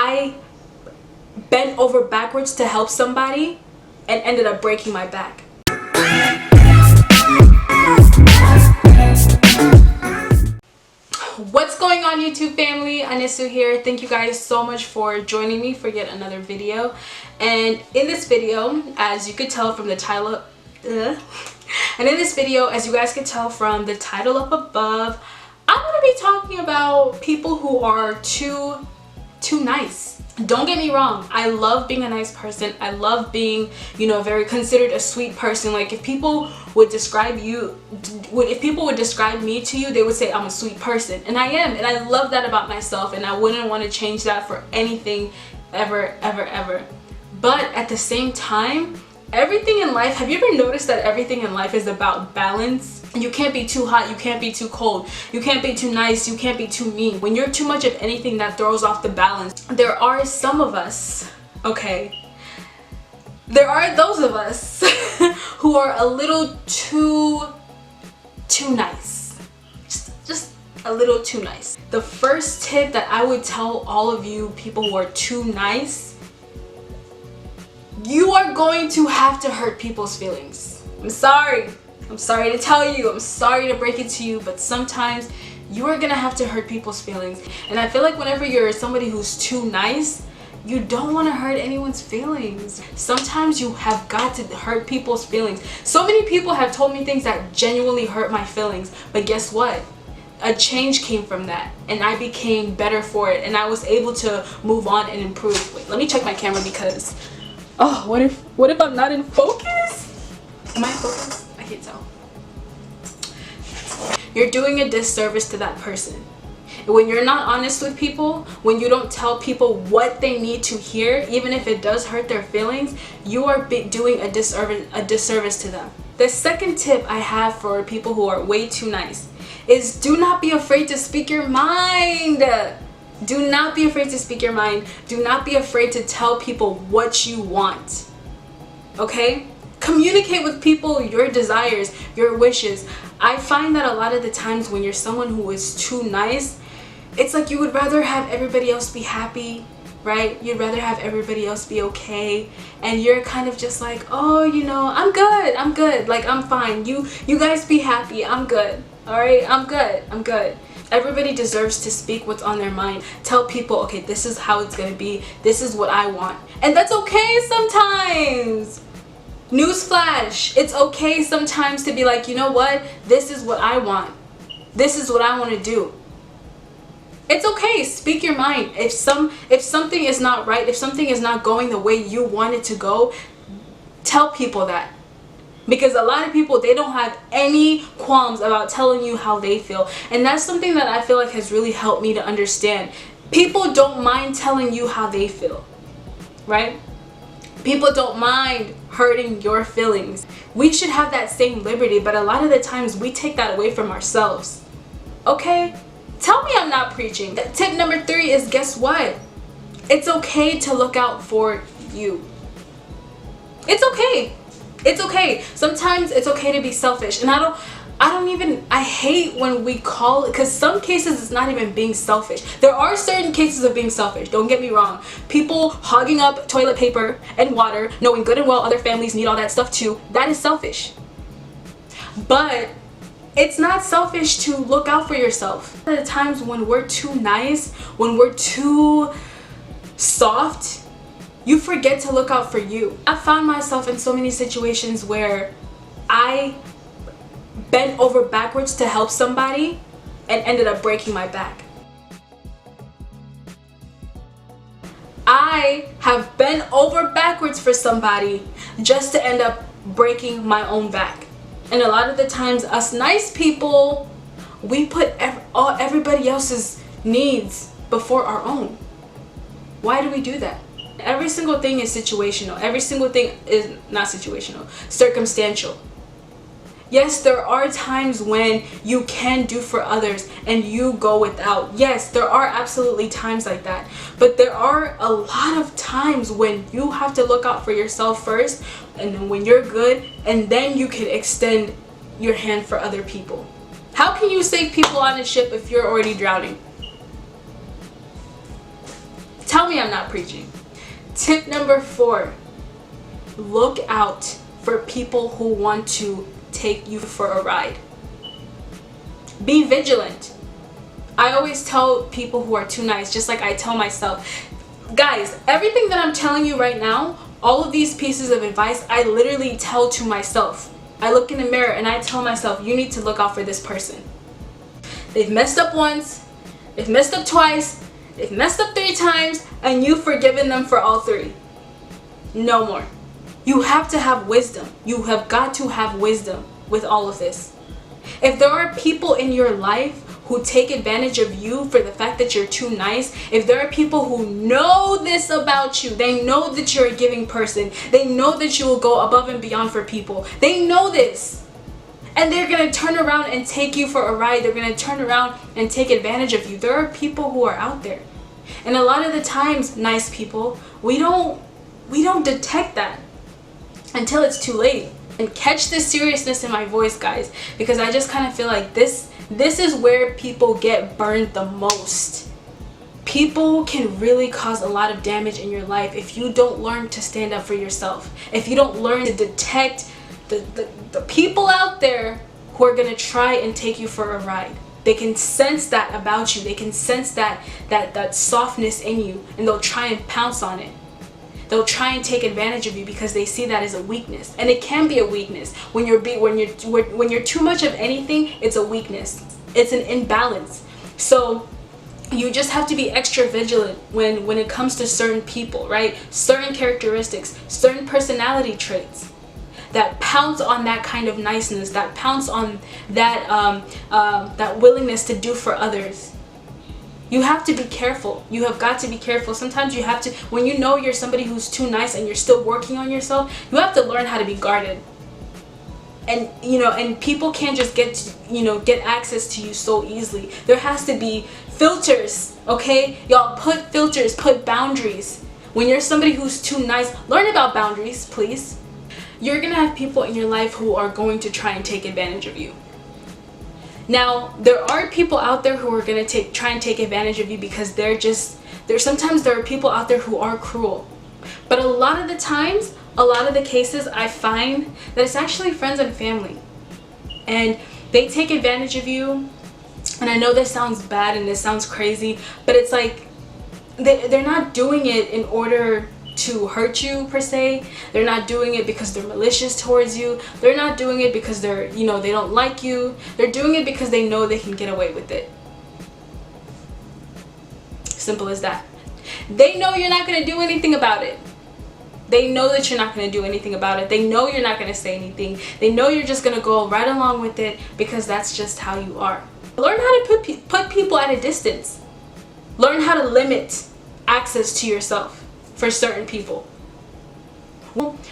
I bent over backwards to help somebody and ended up breaking my back. What's going on, YouTube family? Anisu here. Thank you guys so much for joining me for yet another video. And in this video, as you could tell from the title up above, I'm gonna be talking about people who are too nice. Don't get me wrong, I love being a nice person. I love being, very considered a sweet person. Like if people would describe me to you, they would say I'm a sweet person, and I am, and I love that about myself, and I wouldn't want to change that for anything ever. But at the same time, everything in life, have you ever noticed that everything in life is about balance? You can't be too hot, you can't be too cold, you can't be too nice, you can't be too mean. When you're too much of anything, that throws off the balance. There are some of us, there are those of us who are a little too nice. Just a little too nice. The first tip that I would tell all of you people who are too nice: you are going to have to hurt people's feelings. I'm sorry to tell you, I'm sorry to break it to you, but sometimes you are gonna have to hurt people's feelings. And I feel like whenever you're somebody who's too nice, you don't want to hurt anyone's feelings. Sometimes you have got to hurt people's feelings. So many people have told me things that genuinely hurt my feelings, but guess what? A change came from that, and I became better for it, and I was able to move on and improve. Wait, let me check my camera because, oh, what if I'm not in focus? Am I in focus? I can't tell. You're doing a disservice to that person. When you're not honest with people, when you don't tell people what they need to hear, even if it does hurt their feelings, you are doing a disservice to them. The second tip I have for people who are way too nice is do not be afraid to speak your mind. Do not be afraid to speak your mind. Do not be afraid to tell people what you want. Okay? Communicate with people your desires, your wishes. I find that a lot of the times when you're someone who is too nice, it's like you would rather have everybody else be happy, right? You'd rather have everybody else be okay, and you're kind of just like, oh, I'm good, like I'm fine. You guys be happy, I'm good. All right, I'm good. Everybody deserves to speak what's on their mind. Tell people, okay, this is how it's gonna be. This is what I want, and that's okay sometimes. Newsflash, it's okay sometimes to be like, you know what? This is what I want. This is what I want to do. It's okay. Speak your mind. If something is not right, if something is not going the way you want it to go, tell people that. Because a lot of people, they don't have any qualms about telling you how they feel. And that's something that I feel like has really helped me to understand. People don't mind telling you how they feel, right? People don't mind hurting your feelings. We should have that same liberty, but a lot of the times we take that away from ourselves. Okay? Tell me I'm not preaching. Tip number 3 is, guess what? It's okay to look out for you. It's okay. It's okay. Sometimes it's okay to be selfish. And I hate when we call it, because some cases it's not even being selfish. There are certain cases of being selfish, don't get me wrong. People hogging up toilet paper and water, knowing good and well other families need all that stuff too, that is selfish. But it's not selfish to look out for yourself. At the times when we're too nice, when we're too soft, you forget to look out for you. I found myself in so many situations where I bent over backwards to help somebody and ended up breaking my back. I have bent over backwards for somebody just to end up breaking my own back. And a lot of the times, us nice people, we put everybody else's needs before our own. Why do we do that? Every single thing is situational. Every single thing is not situational, circumstantial. Yes, there are times when you can do for others and you go without. Yes, there are absolutely times like that. But there are a lot of times when you have to look out for yourself first, and then when you're good, and then you can extend your hand for other people. How can you save people on a ship if you're already drowning? Tell Tell me I'm not preaching. Tip number 4, look out for people who want to take you for a ride. Be vigilant. I always tell people who are too nice, just like I tell myself. Guys, everything that I'm telling you right now, all of these pieces of advice, I literally tell to myself. I look in the mirror and I tell myself, you need to look out for this person. They've messed up once, they've messed up twice, they've messed up 3 times, and you've forgiven them for all 3. No more. You have to have wisdom. You have got to have wisdom with all of this. If there are people in your life who take advantage of you for the fact that you're too nice, if there are people who know this about you, they know that you're a giving person, they know that you will go above and beyond for people, they know this, and they're going to turn around and take you for a ride, they're going to turn around and take advantage of you. There are people who are out there, and a lot of the times, nice people, we don't detect that until it's too late. And catch the seriousness in my voice, guys, because I just kind of feel like this is where people get burned the most. People can really cause a lot of damage in your life if you don't learn to stand up for yourself. If you don't learn to detect the people out there who are going to try and take you for a ride. They can sense that about you. They can sense that softness in you, and they'll try and pounce on it. They'll try and take advantage of you because they see that as a weakness, and it can be a weakness. When you're too much of anything, it's a weakness. It's an imbalance. So you just have to be extra vigilant when it comes to certain people, right? Certain characteristics, certain personality traits that pounce on that kind of niceness, that pounce on that willingness to do for others. You have to be careful. You have got to be careful. Sometimes you have to, when you know you're somebody who's too nice and you're still working on yourself, you have to learn how to be guarded. And and people can't just get access to you so easily. There has to be filters, okay? Y'all, put filters, put boundaries. When you're somebody who's too nice, learn about boundaries, please. You're gonna have people in your life who are going to try and take advantage of you. Now, there are people out there who are going to try and take advantage of you because sometimes there are people out there who are cruel. But a lot of the times, a lot of the cases, I find that it's actually friends and family. And they take advantage of you. And I know this sounds bad and this sounds crazy, but it's like they're not doing it in order to hurt you per se. They're not doing it because they're malicious towards you. They're not doing it because they're they don't like you. They're doing it because they know they can get away with it. Simple as that. They know you're not going to do anything about it. They know that you're not going to do anything about it. They know you're not going to say anything. They know you're just going to go right along with it because that's just how you are. Learn how to put people at a distance. Learn how to limit access to yourself for certain people.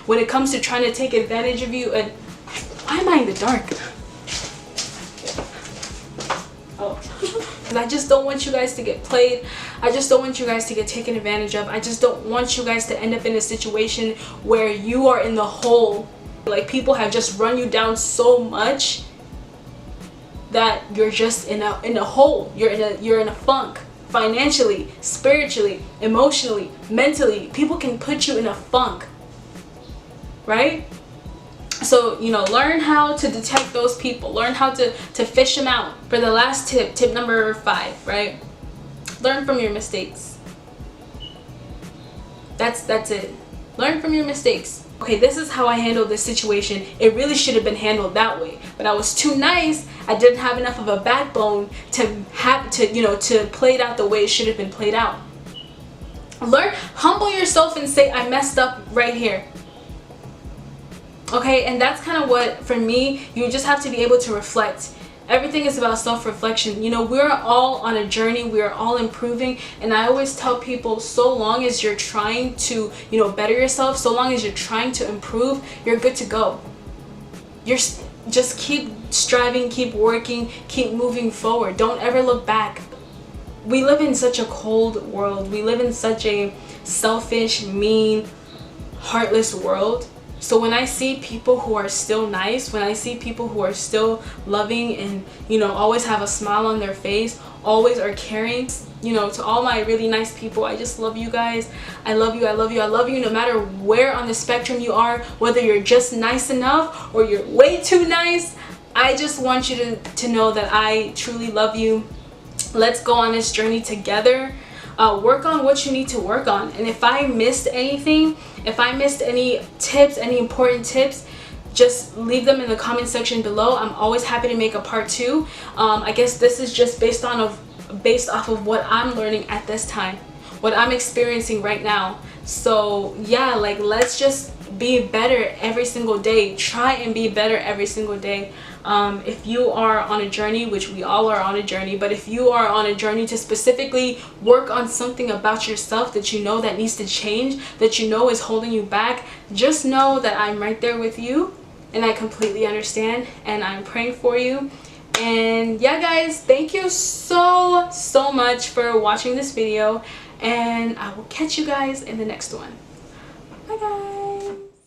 When it comes to trying to take advantage of you, and why am I in the dark? Oh, because I just don't want you guys to get played. I just don't want you guys to get taken advantage of. I just don't want you guys to end up in a situation where you are in the hole. Like, people have just run you down so much that you're just in a hole. You're in a funk. Financially, spiritually, emotionally, mentally, people can put you in a funk, right? So, learn how to detect those people. Learn how to fish them out. For the last tip number 5, right? Learn from your mistakes. That's it. Learn from your mistakes. Okay, this is how I handled this situation. It really should have been handled that way, but I was too nice. I didn't have enough of a backbone to play it out the way it should have been played out. Humble yourself and say, I messed up right here. Okay, and that's kind of what, for me, you just have to be able to reflect. Everything is about self-reflection. We're all on a journey. We are all improving. And I always tell people, so long as you're trying to, better yourself, so long as you're trying to improve, you're good to go. Just keep striving, keep working, keep moving forward. Don't ever look back. We live in such a cold world. We live in such a selfish, mean, heartless world. So when I see people who are still nice, when I see people who are still loving and, always have a smile on their face, always are caring, you know, to all my really nice people, I just love you guys. I love you, I love you, I love you, no matter where on the spectrum you are, whether you're just nice enough or you're way too nice. I just want you to know that I truly love you. Let's go on this journey together. Work on what you need to work on. And if I missed anything, if I missed any tips, any important tips, just leave them in the comment section below. I'm always happy to make a part 2. I guess this is just based off of what I'm learning at this time, what I'm experiencing right now. So yeah, like, let's just be better every single day. Try and be better every single day. If you are on a journey, which we all are on a journey, but if you are on a journey to specifically work on something about yourself that you know that needs to change, that you know is holding you back, just know that I'm right there with you, and I completely understand, and I'm praying for you. And yeah, guys, thank you so much for watching this video, and I will catch you guys in the next one. Bye, guys.